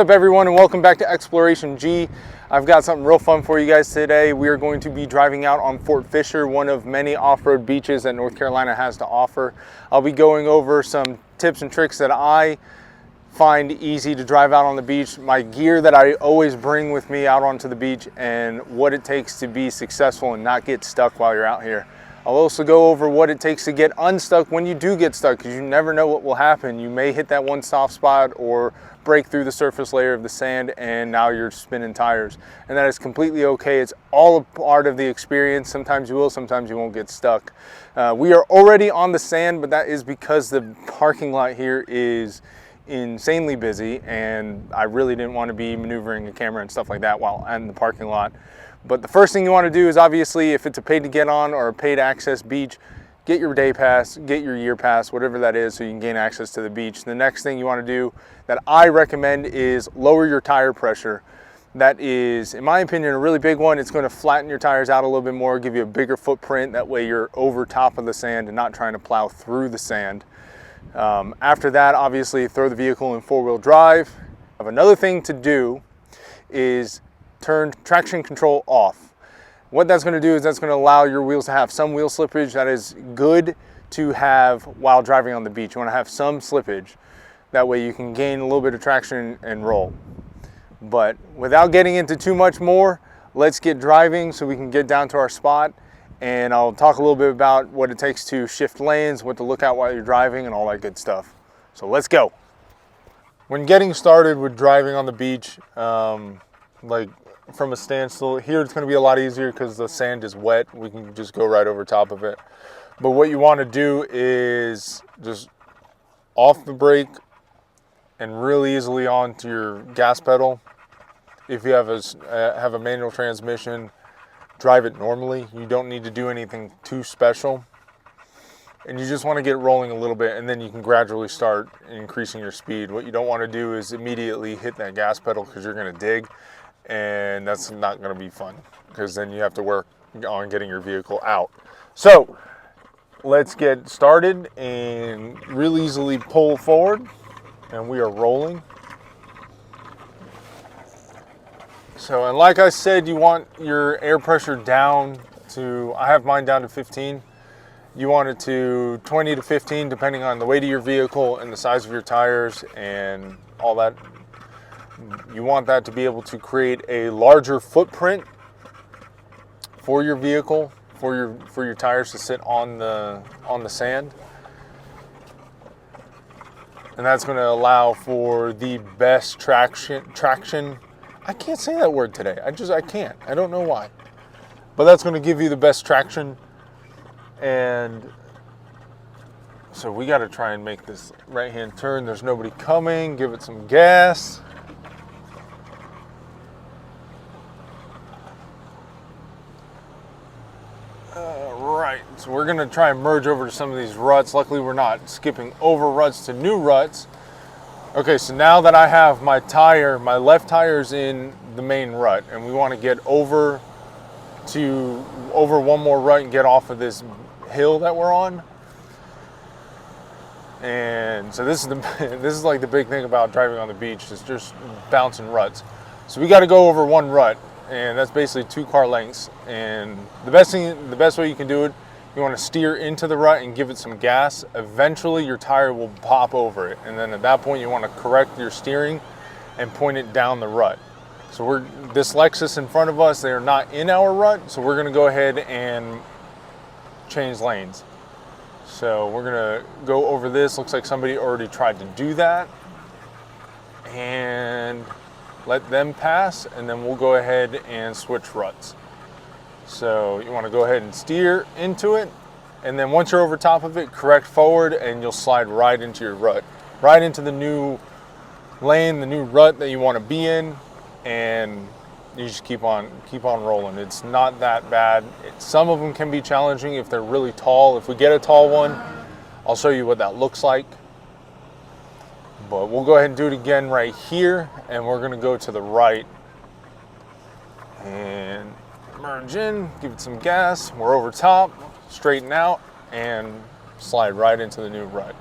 What's up everyone, and welcome back to Exploration.G. I've got something real fun for you guys today. We are going to be driving out on Fort Fisher, one of many off-road beaches that North Carolina has to offer. I'll be going over some tips and tricks that I find easy to drive out on the beach, my gear that I always bring with me out onto the beach, and what it takes to be successful and not get stuck while you're out here. I'll also go over what it takes to get unstuck when you do get stuck, because you never know what will happen. You may hit that one soft spot or break through the surface layer of the sand and now you're spinning tires. And that is completely okay. It's all a part of the experience. Sometimes you will, sometimes you won't get stuck. We are already on the sand, but that is because the parking lot here is insanely busy and I really didn't want to be maneuvering a camera and stuff like that while in the parking lot. But the first thing you want to do is, obviously, if it's a paid to get on or a paid access beach, get your day pass, get your year pass, whatever that is, so you can gain access to the beach. The next thing you want to do that I recommend is lower your tire pressure. That is, in my opinion, a really big one. It's going to flatten your tires out a little bit more, give you a bigger footprint. That way you're over top of the sand and not trying to plow through the sand. After that, obviously, throw the vehicle in four-wheel drive. Another thing to do is turn traction control off. What that's going to do is that's going to allow your wheels to have some wheel slippage. That is good to have while driving on the beach. You want to have some slippage. That way you can gain a little bit of traction and roll. But without getting into too much more, let's get driving so we can get down to our spot. And I'll talk a little bit about what it takes to shift lanes, what to look out while you're driving, and all that good stuff. So let's go. When getting started with driving on the beach, like from a standstill, here it's going to be a lot easier because the sand is wet. We can just go right over top of it. But what you want to do is just off the brake and really easily onto your gas pedal. If you have a manual transmission, drive it normally. You don't need to do anything too special. And you just want to get rolling a little bit, and then you can gradually start increasing your speed. What you don't want to do is immediately hit that gas pedal because you're going to dig, and that's not going to be fun because then you have to work on getting your vehicle out. So let's get started and really easily pull forward, and we are rolling. So, and like I said, you want your air pressure down to, I have mine down to 15. You want it to 20 to 15 depending on the weight of your vehicle and the size of your tires and all that. You want that to be able to create a larger footprint for your vehicle, for your tires to sit on the sand. And that's going to allow for the best traction. I can't say that word today. I can't. I don't know why. But that's going to give you the best traction. And so we got to try and make this right-hand turn. There's nobody coming. Give it some gas. Right, so we're gonna try and merge over to some of these ruts. Luckily we're not skipping over ruts to new ruts. Okay, so now that I have my left tire's in the main rut, and we want to get over one more rut and get off of this hill that we're on. And so this is like the big thing about driving on the beach, is just bouncing ruts. So we got to go over one rut, and that's basically 2 car lengths. And the best way you can do it, you want to steer into the rut and give it some gas. Eventually your tire will pop over it, and then at that point you want to correct your steering and point it down the rut. So this Lexus in front of us, they are not in our rut, so we're going to go ahead and change lanes. So we're going to go over this. Looks like somebody already tried to do that, and let them pass, and then we'll go ahead and switch ruts. So you want to go ahead and steer into it, and then once you're over top of it, correct forward, and you'll slide right into your rut, right into the new lane, the new rut that you want to be in, and you just keep on rolling. It's not that bad. Some of them can be challenging if they're really tall. If we get a tall one, I'll show you what that looks like. But we'll go ahead and do it again right here, and we're going to go to the right and merge in, give it some gas. We're over top, straighten out, and slide right into the new rut.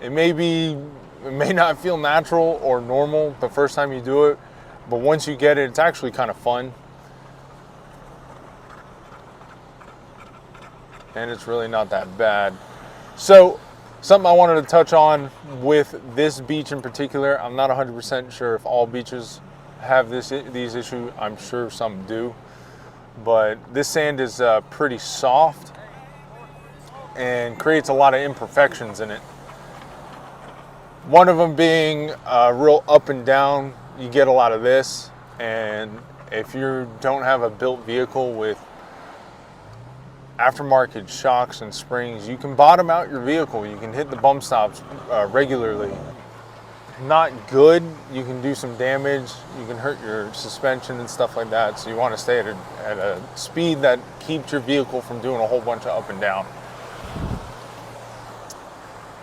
It may be It may not feel natural or normal the first time you do it, but once you get it, it's actually kind of fun. And it's really not that bad. So, something I wanted to touch on with this beach in particular, I'm not 100% sure if all beaches have these issues. I'm sure some do. But this sand is pretty soft and creates a lot of imperfections in it. One of them being real up and down. You get a lot of this, and if you don't have a built vehicle with aftermarket shocks and springs, you can bottom out your vehicle. You can hit the bump stops regularly. Not good. You can do some damage. You can hurt your suspension and stuff like that. So you want to stay at a speed that keeps your vehicle from doing a whole bunch of up and down.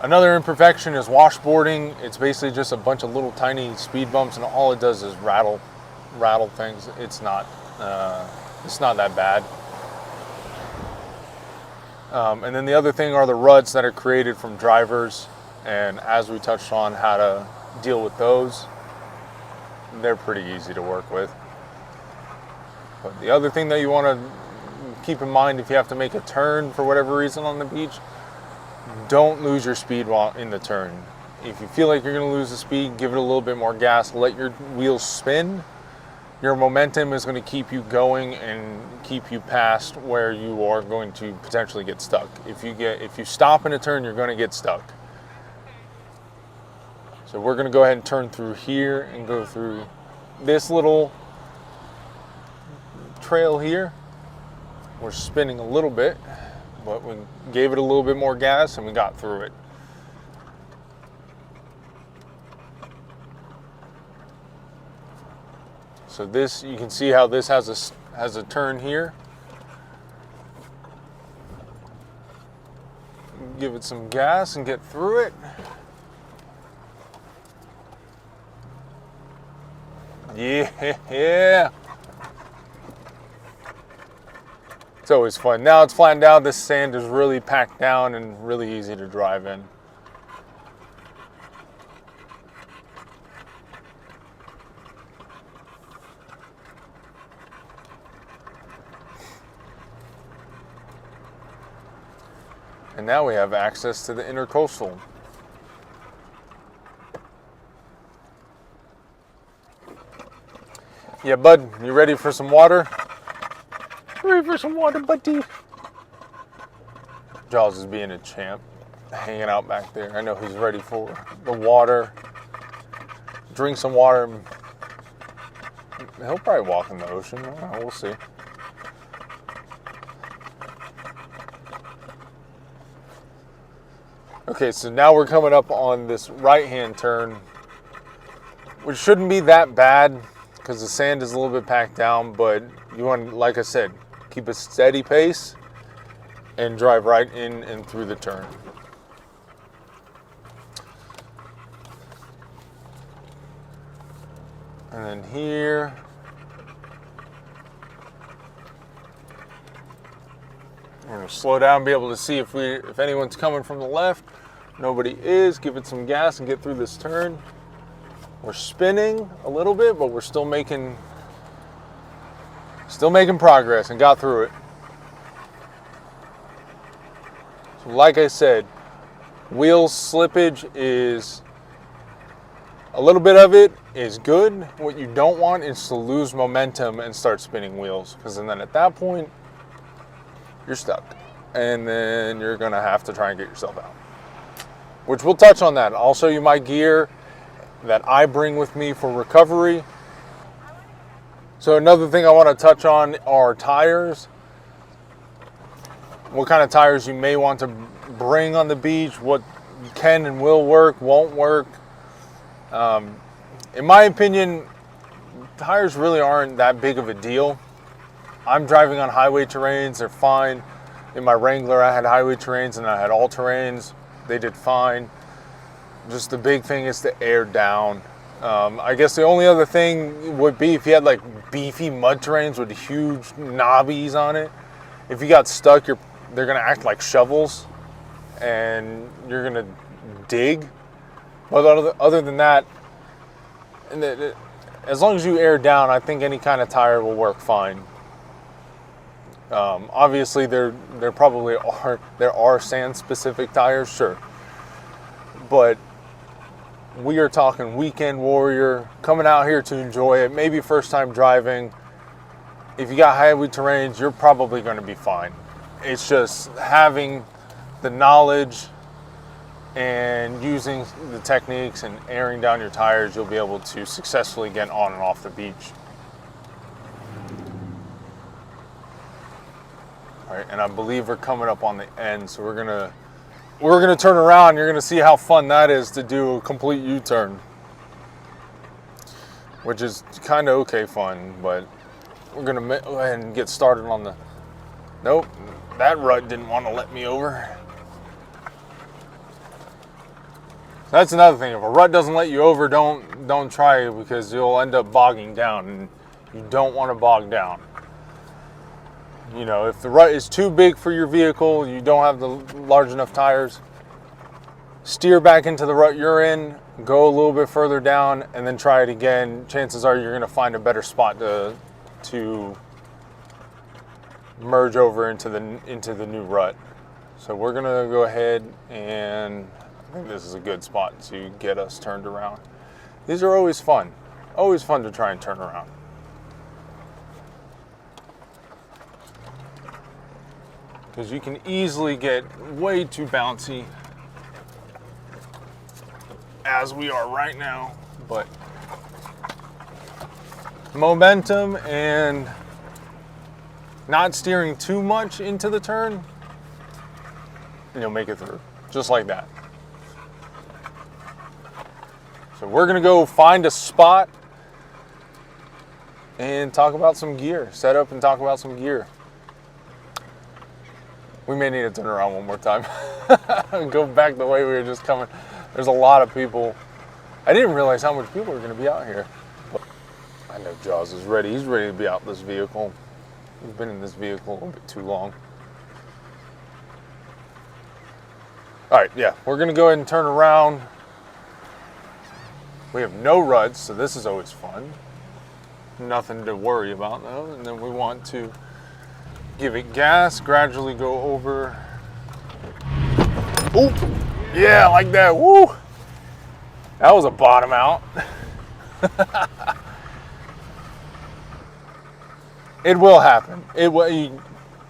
Another imperfection is washboarding. It's basically just a bunch of little tiny speed bumps, and all it does is rattle things. It's not that bad. And then the other thing are the ruts that are created from drivers, and as we touched on how to deal with those, they're pretty easy to work with. But the other thing that you want to keep in mind, if you have to make a turn for whatever reason on the beach, don't lose your speed while in the turn. If you feel like you're going to lose the speed, give it a little bit more gas, let your wheels spin. Your momentum is going to keep you going and keep you past where you are going to potentially get stuck. If you stop in a turn, you're going to get stuck. So we're going to go ahead and turn through here and go through this little trail here. We're spinning a little bit, but we gave it a little bit more gas and we got through it. So this, you can see how this has a turn here. Give it some gas and get through it. Yeah. It's always fun. Now it's flattened out, this sand is really packed down and really easy to drive in. And now we have access to the intercoastal. Yeah, bud, you ready for some water? Ready for some water, buddy? Jaws is being a champ, hanging out back there. I know he's ready for the water. Drink some water. He'll probably walk in the ocean. We'll see. Okay, so now we're coming up on this right-hand turn, which shouldn't be that bad because the sand is a little bit packed down, but you want, like I said, keep a steady pace and drive right in and through the turn. And then here, we're going to slow down and be able to see if anyone's coming from the left. Nobody is. Give it some gas and get through this turn. We're spinning a little bit, but we're still making progress and got through it. So like I said, wheel slippage is a little bit of it is good. What you don't want is to lose momentum and start spinning wheels, because then at that point you're stuck, and then you're gonna have to try and get yourself out, which we'll touch on that. I'll show you my gear that I bring with me for recovery. So another thing I want to touch on are tires. What kind of tires you may want to bring on the beach, what can and will work, won't work. In my opinion, tires really aren't that big of a deal. I'm driving on highway terrains, they're fine. In my Wrangler, I had highway terrains and I had all terrains. They did fine. Just the big thing is to air down. I guess the only other thing would be if you had like beefy mud terrains with huge knobbies on it. If you got stuck, they're gonna act like shovels and you're gonna dig. But other than that, as long as you air down, I think any kind of tire will work fine. Obviously, there are sand specific tires, sure, but we are talking weekend warrior, coming out here to enjoy it, maybe first time driving. If you got highway terrains, you're probably going to be fine. It's just having the knowledge and using the techniques and airing down your tires, you'll be able to successfully get on and off the beach. All right, and I believe we're coming up on the end, so we're gonna turn around. You're gonna see how fun that is to do a complete U-turn, which is kind of okay fun. But we're gonna go ahead and get started on the. Nope, that rut didn't want to let me over. That's another thing. If a rut doesn't let you over, don't try it, because you'll end up bogging down, and you don't want to bog down. You know, if the rut is too big for your vehicle, you don't have the large enough tires, steer back into the rut you're in, go a little bit further down, and then try it again. Chances are you're going to find a better spot to merge over into the new rut. So we're going to go ahead, and I think this is a good spot to get us turned around. These are always fun to try and turn around. Because you can easily get way too bouncy, as we are right now. But momentum and not steering too much into the turn, and you'll make it through, just like that. So we're gonna go find a spot and talk about some gear, set up and talk about some gear. We may need to turn around one more time. Go back the way we were just coming. There's a lot of people. I didn't realize how much people are going to be out here. But I know Jaws is ready. He's ready to be out this vehicle. He's been in this vehicle a little bit too long. All right, yeah, we're going to go ahead and turn around. We have no ruts, so this is always fun. Nothing to worry about, though. And then we want to give it gas, gradually go over. Oop! Yeah, like that. Woo! That was a bottom out. It will happen.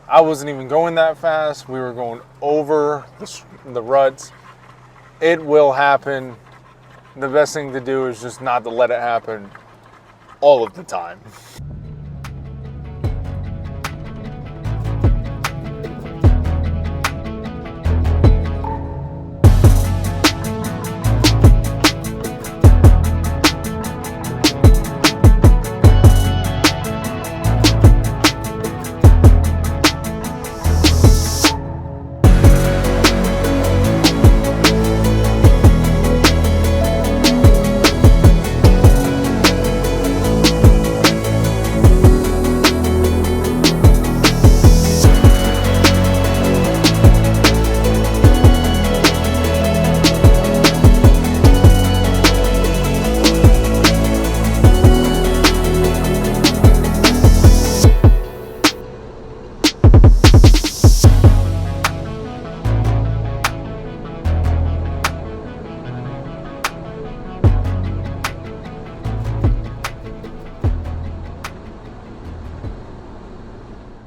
I wasn't even going that fast. We were going over the ruts. It will happen. The best thing to do is just not to let it happen all of the time.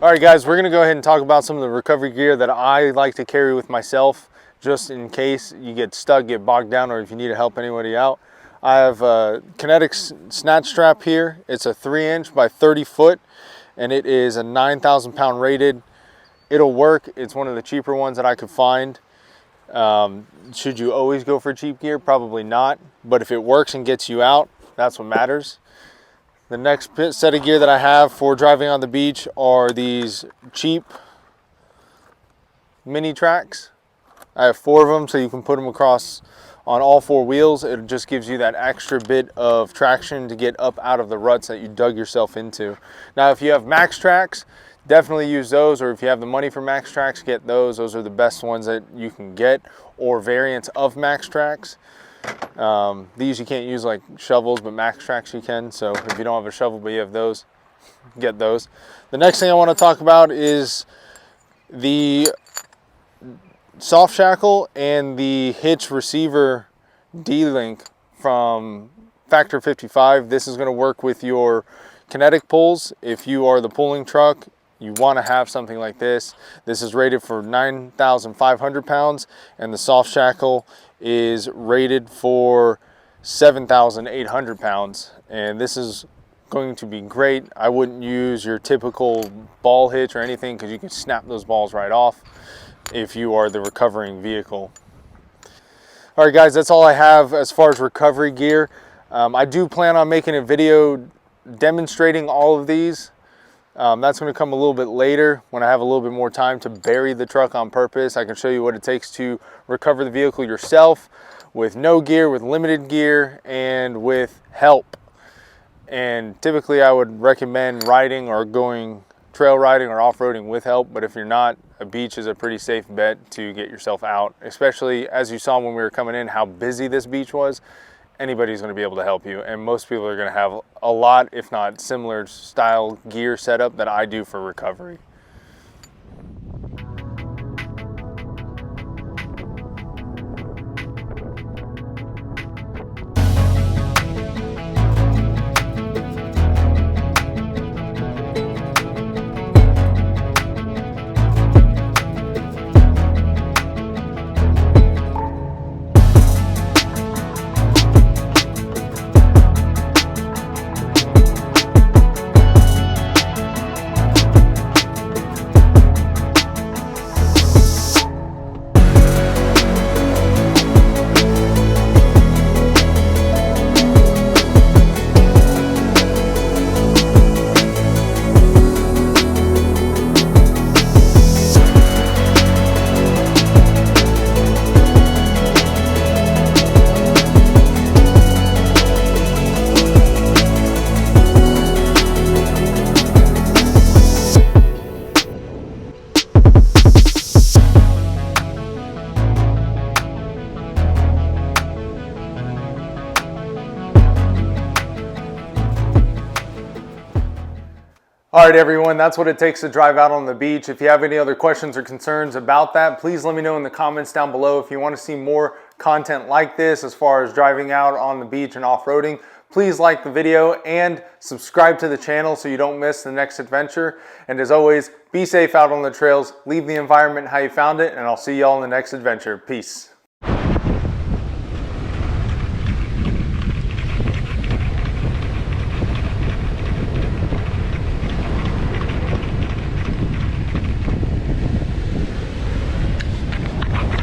All right, guys, we're gonna go ahead and talk about some of the recovery gear that I like to carry with myself, just in case you get stuck, get bogged down, or if you need to help anybody out. I have a Kinetics snatch strap here. It's a 3-inch by 30 foot, and it is a 9,000 pound rated. It'll work. It's one of the cheaper ones that I could find. Should you always go for cheap gear? Probably not, but if it works and gets you out, that's what matters. The next set of gear that I have for driving on the beach are these cheap mini tracks. I have 4 of them, so you can put them across on all 4 wheels. It just gives you that extra bit of traction to get up out of the ruts that you dug yourself into. Now, if you have Max Tracks, definitely use those, or if you have the money for Max Tracks, get those. Those are the best ones that you can get, or variants of Max Tracks. These you can't use like shovels, but Max Tracks you can. So if you don't have a shovel but you have those, get those. The next thing I want to talk about is the soft shackle and the hitch receiver D-link from Factor 55. This is going to work with your kinetic pulls. If you are the pulling truck, you want to have something like this. This is rated for 9,500 pounds, and the soft shackle is rated for 7,800 pounds. And this is going to be great. I wouldn't use your typical ball hitch or anything because you can snap those balls right off if you are the recovering vehicle. All right, guys, that's all I have as far as recovery gear. I do plan on making a video demonstrating all of these. That's going to come a little bit later when I have a little bit more time to bury the truck on purpose. I can show you what it takes to recover the vehicle yourself with no gear, with limited gear, and with help. And typically I would recommend riding or going trail riding or off-roading with help, but if you're not, a beach is a pretty safe bet to get yourself out, especially as you saw when we were coming in how busy this beach was. Anybody's going to be able to help you, and most people are going to have a lot, if not similar style gear setup that I do for recovery. All right, everyone, that's what it takes to drive out on the beach. If you have any other questions or concerns about that, please let me know in the comments down below. If you want to see more content like this as far as driving out on the beach and off-roading, please like the video and subscribe to the channel so you don't miss the next adventure. And as always, be safe out on the trails, leave the environment how you found it, and I'll see y'all in the next adventure. Peace.